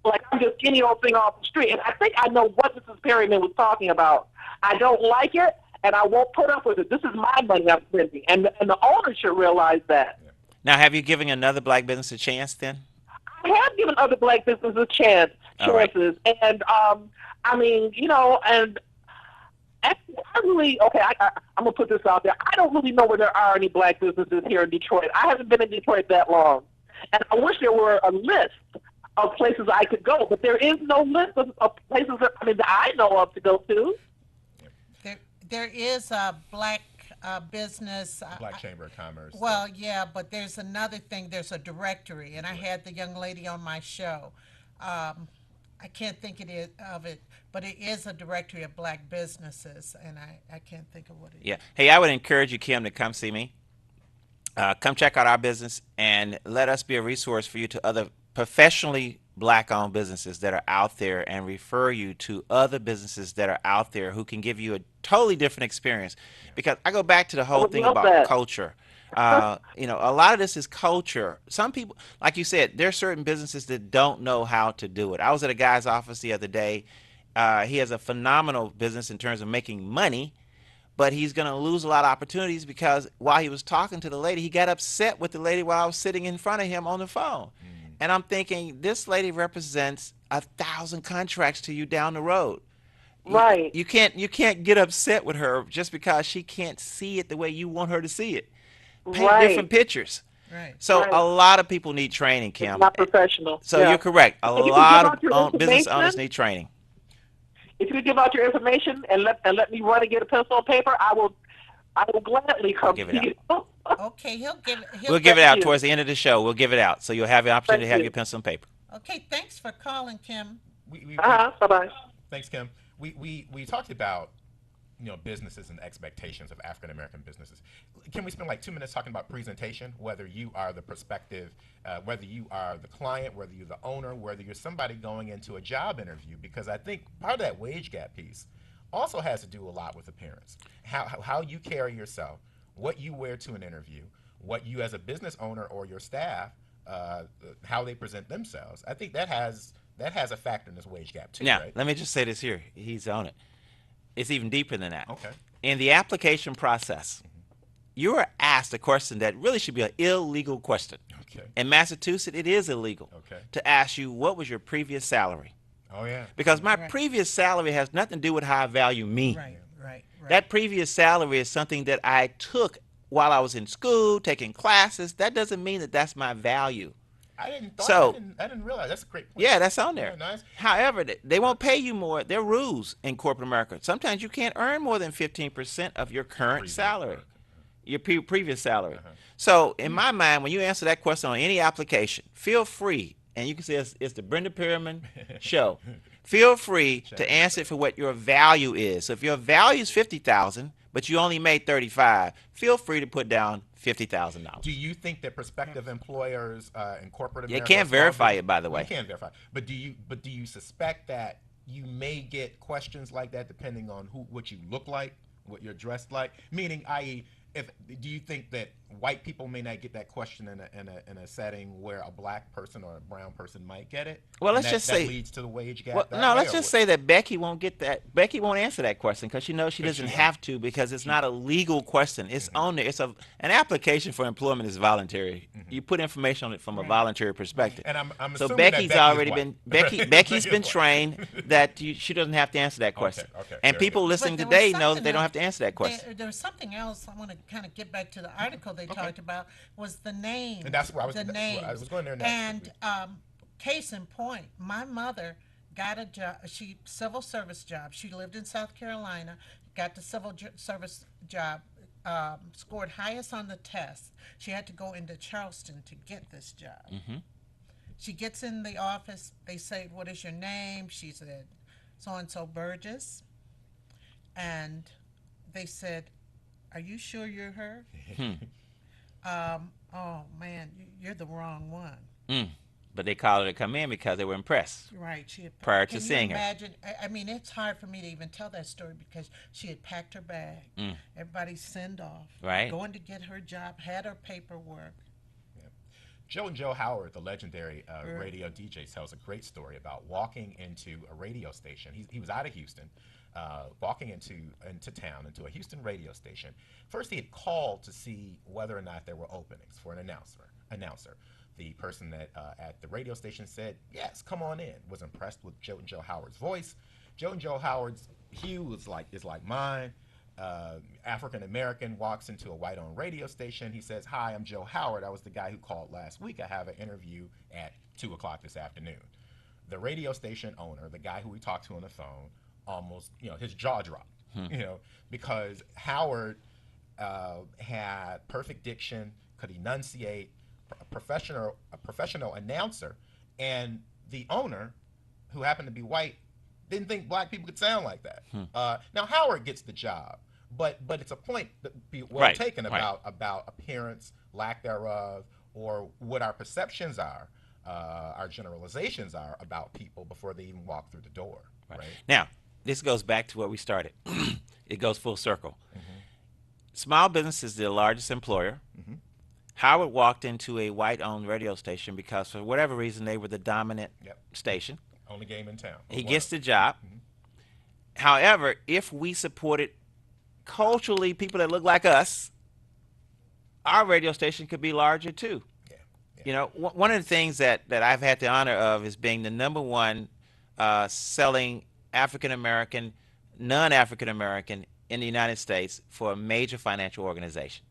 I'm just any old thing off the street. And I think I know what Mrs. Perryman was talking about. I don't like it, and I won't put up with it. This is my money I'm spending, and the owner should realize that. Now, have you given another black business a chance then? I have given other black businesses chances, and I mean, and actually, I'm gonna put this out there. I don't really know where there are any black businesses here in Detroit. I haven't been in Detroit that long, and I wish there were a list of places I could go, but there is no list of places that I know of to go to. There is a black business. Black Chamber of Commerce. Well, yeah, but there's another thing. There's a directory, and I had the young lady on my show. I can't think of it, but it is a directory of black businesses, and I can't think of what it is. Yeah. Hey, I would encourage you, Kim, to come see me. Come check out our business and let us be a resource for you to other professionally black-owned businesses that are out there, and refer you to other businesses that are out there who can give you a totally different experience. Because I go back to the whole thing about culture. A lot of this is culture. Some people, like you said, there are certain businesses that don't know how to do it. I was at a guy's office the other day. He has a phenomenal business in terms of making money, but he's going to lose a lot of opportunities because while he was talking to the lady, he got upset with the lady while I was sitting in front of him on the phone. And I'm thinking, this lady represents 1,000 contracts to you down the road. Right. You can't get upset with her just because she can't see it the way you want her to see it. Paint different pictures. Right. So a lot of people need training, Kim. It's not professional. So you're correct. A lot of business owners need training. If you could give out your information and let me run and get a pencil and paper, I will gladly come give to it you. Okay, We'll give it out towards the end of the show. We'll give it out, so you'll have the opportunity to have your pencil and paper. Okay, thanks for calling, Kim. Bye-bye. Thanks, Kim. We talked about businesses and expectations of African American businesses. Can we spend like 2 minutes talking about presentation? Whether you are the prospective, whether you are the client, whether you're the owner, whether you're somebody going into a job interview, because I think part of that wage gap piece also has to do a lot with appearance. How you carry yourself, what you wear to an interview, what you as a business owner or your staff, how they present themselves. I think that has a factor in this wage gap too. Now, right? let me just say this here. He's on it. It's even deeper than that. Okay. In the application process, you are asked a question that really should be an illegal question. Okay. In Massachusetts, it is illegal Okay. to ask you, what was your previous salary? Oh yeah. Because my Right. previous salary has nothing to do with how I value me. Right, right, right. That previous salary is something that I took while I was in school, taking classes. That doesn't mean that that's my value. I didn't thought, So- I didn't realize. That's a great point. Yeah, that's on there. Yeah, nice. However, they won't pay you more. There are rules in corporate America. Sometimes you can't earn more than 15% of your current Previous salary, work. your previous salary. So, in my mind, when you answer that question on any application, feel free, and you can say it's the Brenda Perriman Show. Feel free to answer it for what your value is. So, if your value is $50,000, but you only made $35,000, feel free to put down $50,000. Do you think that prospective employers in corporate You America can't or small verify business- it, by the way. You can't verify. But do you suspect that you may get questions like that depending on what you look like, what you're dressed like? Meaning, i.e., do you think that white people may not get that question in a setting where a black person or a brown person might get it? Well, And let's that, just that say- leads to the wage gap. Well, that no, way, let's or just what? say that Becky won't get that. Becky won't answer that question because she knows she Because doesn't she have to, because it's not a legal question. It's on there. It's an application for employment is voluntary. You put information on it from a voluntary perspective. And I'm So assuming that Becky's Becky is already white. been Becky's Becky's been white. trained that she doesn't have to answer that question. okay, And very people good. listening But there was today know that something they don't else. have to answer that question. There was something else I want to kind of get back to the article they talked about was the name. And that's where I was- the that's where names. I was going there next. And case in point, my mother got a job. Civil service job. She lived in South Carolina. Got the service job. Scored highest on the test. She had to go into Charleston to get this job. She gets in the office. They say, "What is your name?" She said, "So and so Burgess." And they said, "Are you sure you're her?" Oh man, you're the wrong one. But they called her to come in because they were impressed. Right. She had, Prior to can you seeing her. imagine? I mean, it's hard for me to even tell that story because she had packed her bag. Everybody send off. Right. Going to get her job, had her paperwork. Joe and Joe Howard, the legendary radio DJ, tells a great story about walking into a radio station. He was out of Houston, walking into town, into a Houston radio station. First, he had called to see whether or not there were openings for an announcer. The person that at the radio station said, "Yes, come on in." Was impressed with Joe and Joe Howard's voice. Joe and Joe Howard's hue is like mine. African American walks into a white-owned radio station. He says, "Hi, I'm Joe Howard. I was the guy who called last week. I have an interview at 2:00 this afternoon." The radio station owner, the guy who we talked to on the phone, almost, his jaw dropped, because Howard had perfect diction, could enunciate, a professional announcer, and the owner, who happened to be white, didn't think black people could sound like that. Now Howard gets the job, but it's a point that be well Right, taken right. about appearance, lack thereof, or what our perceptions are, our generalizations are about people before they even walk through the door. Right. Now, this goes back to where we started. It goes full circle. Small business is the largest employer. Howard walked into a white-owned radio station because, for whatever reason, they were the dominant Yep. station. Only game in town. He gets the job. However, if we supported culturally people that look like us, our radio station could be larger too. Yeah. One of the things that I've had the honor of is being the number one selling African American, non-African American in the United States for a major financial organization.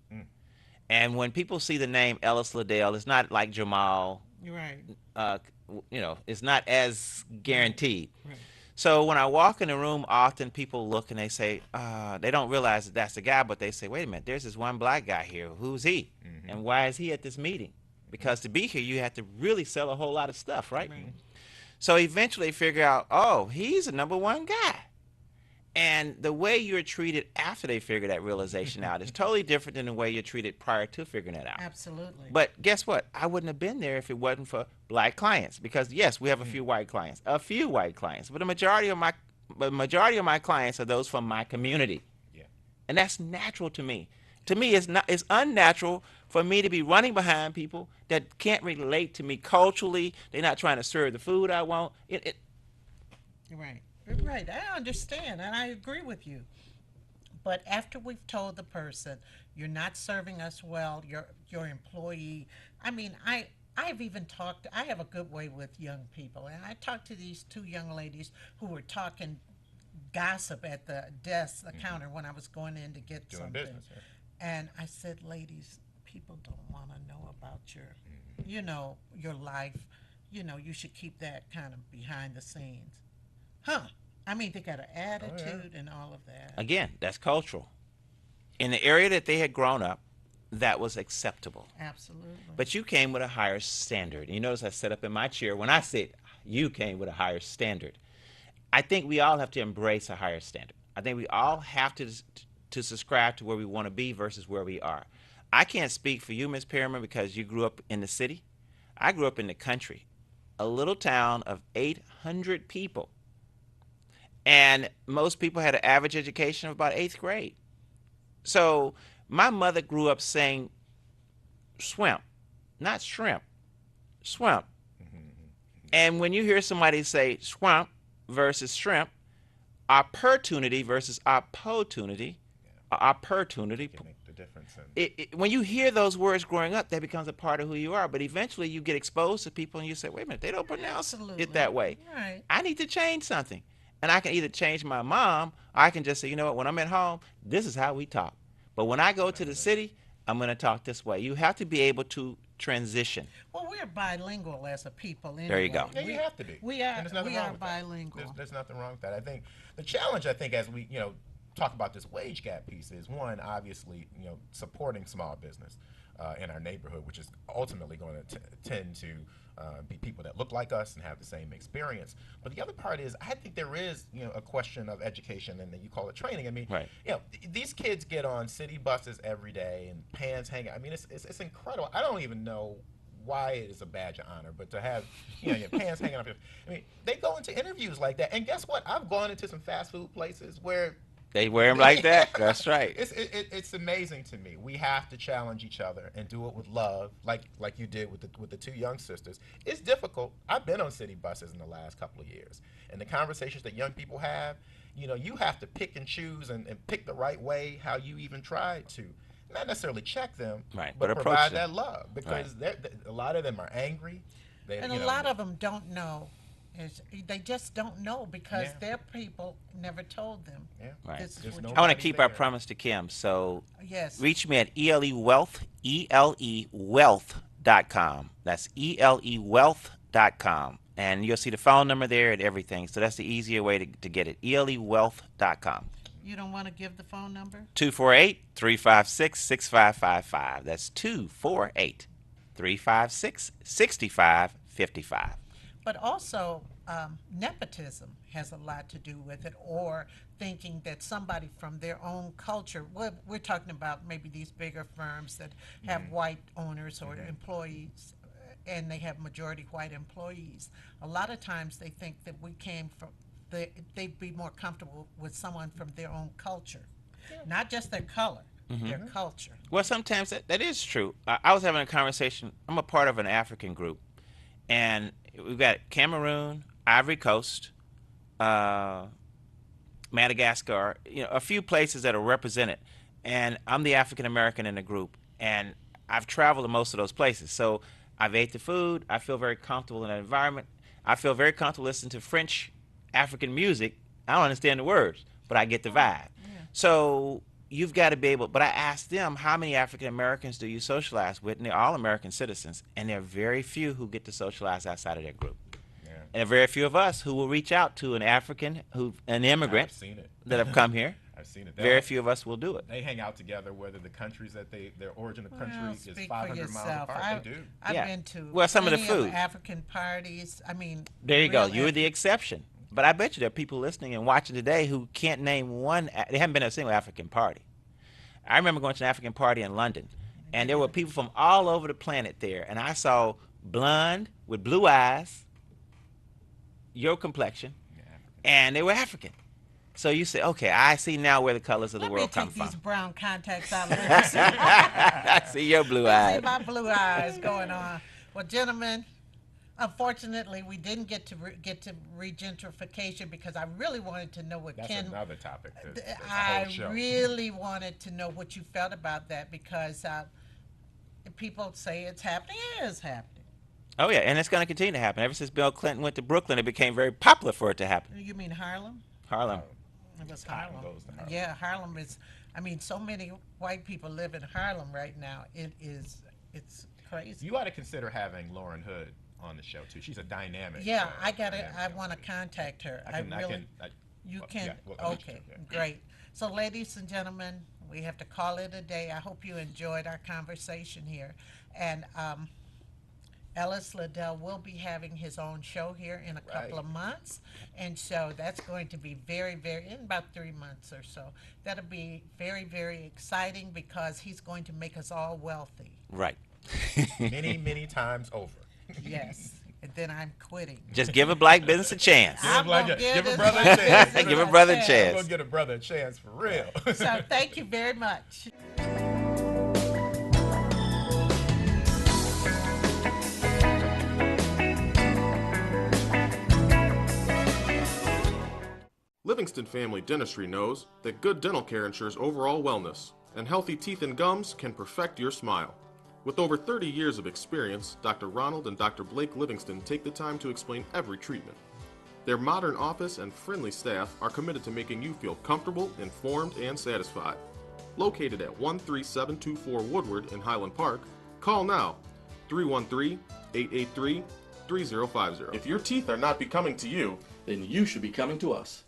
And when people see the name Ellis Liddell, it's not like Jamal. You're right. It's not as guaranteed. Right. So when I walk in the room, often people look and they say, they don't realize that that's the guy, but they say, wait a minute, there's this one black guy here. Who's he? And why is he at this meeting? Because to be here, you have to really sell a whole lot of stuff, right? So eventually they figure out, oh, he's the number one guy. And the way you're treated after they figure that realization out is totally different than the way you're treated prior to figuring it out. Absolutely. But guess what? I wouldn't have been there if it wasn't for black clients. Because yes, we have a few white clients, but the majority of my clients are those from my community. Yeah. And that's natural to me. To me, it's unnatural for me to be running behind people that can't relate to me culturally. They're not trying to serve the food I want. Right. Right. I understand, and I agree with you. But after we've told the person, you're not serving us well, your employee, I mean, I I've even talked, I have a good way with young people, and I talked to these two young ladies who were talking gossip at the desk, the counter, when I was going in to get Doing something. business. Yeah. And I said, ladies, people don't want to know about your, your life. You should keep that kind of behind the scenes. Huh. I mean, they got an attitude and all of that. Again, that's cultural. In the area that they had grown up, that was acceptable. Absolutely. But you came with a higher standard. And you notice I set up in my chair when I said you came with a higher standard. I think we all have to embrace a higher standard. I think we all have to subscribe to where we want to be versus where we are. I can't speak for you, Ms. Perriman, because you grew up in the city. I grew up in the country, a little town of 800 people. And most people had an average education of about 8th grade. So my mother grew up saying swimp, not shrimp, swimp. And when you hear somebody say swamp versus shrimp, opportunity versus opportunity, opportunity. Can make the difference. And When you hear those words growing up, that becomes a part of who you are. But eventually you get exposed to people and you say, wait a minute, they don't pronounce Absolutely. it that way. Right. I need to change something. And I can either change my mom, or I can just say, you know what, when I'm at home, this is how we talk. But when I go to the city, I'm going to talk this way. You have to be able to transition. Well, we're bilingual as a people anyway. There you go. yeah, you have to be. We And are, there's nothing we wrong are with that. bilingual. There's nothing wrong with that. I think the challenge, as we, talk about this wage gap piece is, one, obviously, supporting small business in our neighborhood, which is ultimately going to tend to be people that look like us and have the same experience. But the other part is, I think there is, a question of education, and then you call it training. I mean, Right. These kids get on city buses every day and pants hang out. I mean, it's incredible. I don't even know why it is a badge of honor, but to have your pants hanging off your, I mean, they go into interviews like that, and guess what? I've gone into some fast food places where They wear them like that. That's right. it's amazing to me. We have to challenge each other and do it with love, like you did with the two young sisters. It's difficult. I've been on city buses in the last couple of years, and the conversations that young people have, you have to pick and choose and pick the right way how you even try to. Not necessarily check them, Right, but but approach provide them. that love, because a lot of them are angry. And a lot of them don't know. They just don't know because Yeah. their people never told them. Yeah. Right. This is There's what no- you I want to Nobody's keep our there. promise to Kim. So Yes. reach me at ELE Wealth, ELEwealth.com. That's ELEwealth.com. And you'll see the phone number there and everything. So that's the easier way to get it. ELEwealth.com. You don't want to give the phone number? 248-356-6555. That's 248-356-6555. But also, nepotism has a lot to do with it, or thinking that somebody from their own culture, we're talking about maybe these bigger firms that have white owners or employees, and they have majority white employees. A lot of times they think that we came from, they'd be more comfortable with someone from their own culture, not just their color, their culture. Well, sometimes that is true. I was having a conversation. I'm a part of an African group, and we've got Cameroon, Ivory Coast, Madagascar, a few places that are represented. And I'm the African American in the group, and I've traveled to most of those places. So I've ate the food. I feel very comfortable in that environment. I feel very comfortable listening to French African music. I don't understand the words, but I get the vibe. So you've got to be able, but I asked them, how many African Americans do you socialize with? And they're all American citizens. And there are very few who get to socialize outside of their group. Yeah. And there are very few of us who will reach out to an African, an immigrant I've seen it. that have come here. I've seen it. Very few of us will do it. They hang out together, whether the countries that their origin of country Well, is speak for 500 miles yourself. apart. They do. I've Yeah. been to Well, some of the many food. African parties. I mean, There you go. real You're the exception. But I bet you there are people listening and watching today who can't name one. They haven't been to a single African party. I remember going to an African party in London, and there were people from all over the planet there. And I saw blonde with blue eyes, your complexion, and they were African. So you say, okay, I see now where the colors of the Let me world come take from. these brown contacts out. Let me see. I see your blue See eyes. my blue eyes going on. Well, gentlemen, unfortunately, we didn't get to get to regentrification because I really wanted to know what That's Ken. another topic. That's a I whole show. really wanted to know what you felt about that because people say it's happening. It is happening. Oh yeah, and it's going to continue to happen. Ever since Bill Clinton went to Brooklyn, it became very popular for it to happen. You mean Harlem? Harlem. It was Cotton Harlem. goes to Harlem. Yeah, Harlem is. I mean, so many white people live in Harlem right now. It's crazy. You ought to consider having Lauren Hood on the show too. She's a dynamic. Yeah, I dynamic I young want to lady. contact her. I can. You well, can. yeah, well, Okay, yeah. great. So, ladies and gentlemen, we have to call it a day. I hope you enjoyed our conversation here, and Ellis Liddell will be having his own show here in a couple Right. of months, and so that's going to be in about 3 months or so. That'll be very, very exciting because he's going to make us all wealthy. Right. Many times over. Yes, and then I'm quitting. Just give a black business a chance. I'm gonna give a this brother a black chance. business Give a brother a chance. chance. We'll get a brother a chance for real. So thank you very much. Livingston Family Dentistry knows that good dental care ensures overall wellness, and healthy teeth and gums can perfect your smile. With over 30 years of experience, Dr. Ronald and Dr. Blake Livingston take the time to explain every treatment. Their modern office and friendly staff are committed to making you feel comfortable, informed, and satisfied. Located at 13724 Woodward in Highland Park, call now 313-883-3050. If your teeth are not becoming to you, Then you should be coming to us.